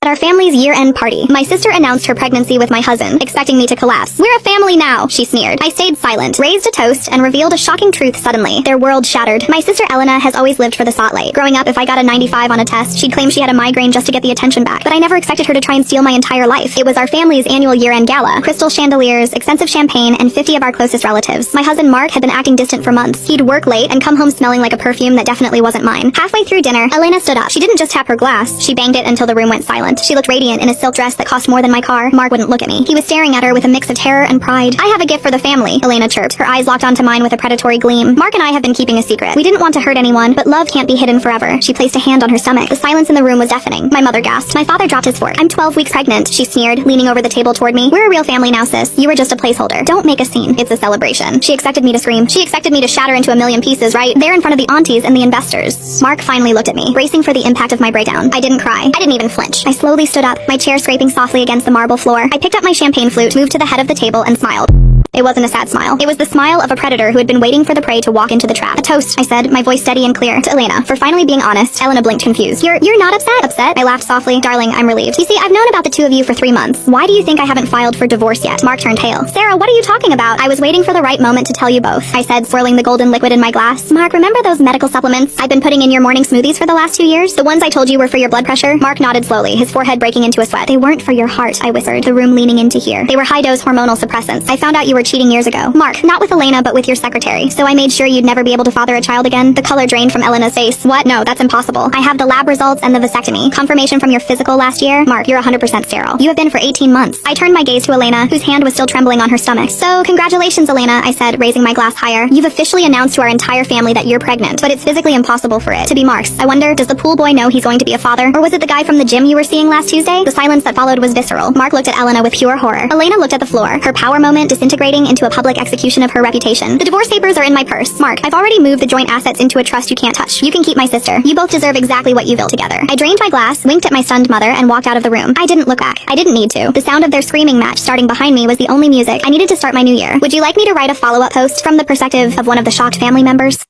Our family's year-end party. My sister announced her pregnancy with my husband, expecting me to collapse. We're a family now, she sneered. I stayed silent, raised a toast, and revealed a shocking truth suddenly. Their world shattered. My sister Elena has always lived for the spotlight. Growing up, if I got a 95 on a test, she'd claim she had a migraine just to get the attention back. But I never expected her to try and steal my entire life. It was our family's annual year-end gala. Crystal chandeliers, expensive champagne, and 50 of our closest relatives. My husband Mark had been acting distant for months. He'd work late and come home smelling like a perfume that definitely wasn't mine. Halfway through dinner, Elena stood up. She didn't just tap her glass, she banged it until the room went silent. She looked radiant in a silk dress that cost more than my car. Mark wouldn't look at me. He was staring at her with a mix of terror and pride. I have a gift for the family, Elena chirped. Her eyes locked onto mine with a predatory gleam. Mark and I have been keeping a secret. We didn't want to hurt anyone, but love can't be hidden forever. She placed a hand on her stomach. The silence in the room was deafening. My mother gasped. My father dropped his fork. I'm 12 weeks pregnant, she sneered, leaning over the table toward me. We're a real family now, sis. You were just a placeholder. Don't make a scene. It's a celebration. She expected me to scream. She expected me to shatter into a million pieces, right? There in front of the aunties and the investors. Mark finally looked at me, bracing for the impact of my breakdown. I didn't cry. I didn't even flinch. I slowly stood up, my chair scraping softly against the marble floor. I picked up my champagne flute, moved to the head of the table, and smiled. It wasn't a sad smile. It was the smile of a predator who had been waiting for the prey to walk into the trap. A toast, I said, my voice steady and clear, to Elena. For finally being honest. Elena blinked confused. You're not upset? Upset? I laughed softly. Darling, I'm relieved. You see, I've known about the two of you for 3 months. Why do you think I haven't filed for divorce yet? Mark turned pale. Sarah, what are you talking about? I was waiting for the right moment to tell you both, I said, swirling the golden liquid in my glass. Mark, remember those medical supplements I've been putting in your morning smoothies for the last 2 years? The ones I told you were for your blood pressure? Mark nodded slowly, his forehead breaking into a sweat. They weren't for your heart, I whispered, the room leaning in to hear. They were high-dose hormonal suppressants. I found out you were cheating years ago. Mark, not with Elena, but with your secretary. So I made sure you'd never be able to father a child again. The color drained from Elena's face. What? No, that's impossible. I have the lab results and the vasectomy. Confirmation from your physical last year. Mark, you're 100% sterile. You have been for 18 months. I turned my gaze to Elena, whose hand was still trembling on her stomach. So, congratulations, Elena, I said, raising my glass higher. You've officially announced to our entire family that you're pregnant, but it's physically impossible for it to be Mark's. I wonder, does the pool boy know he's going to be a father? Or was it the guy from the gym you were seeing last Tuesday? The silence that followed was visceral. Mark looked at Elena with pure horror. Elena looked at the floor, her power moment disintegrating into a public execution of her reputation. The divorce papers are in my purse. Mark, I've already moved the joint assets into a trust you can't touch. You can keep my sister. You both deserve exactly what you built together. I drained my glass, winked at my stunned mother, and walked out of the room. I didn't look back. I didn't need to. The sound of their screaming match starting behind me was the only music I needed to start my new year. Would you like me to write a follow-up post from the perspective of one of the shocked family members?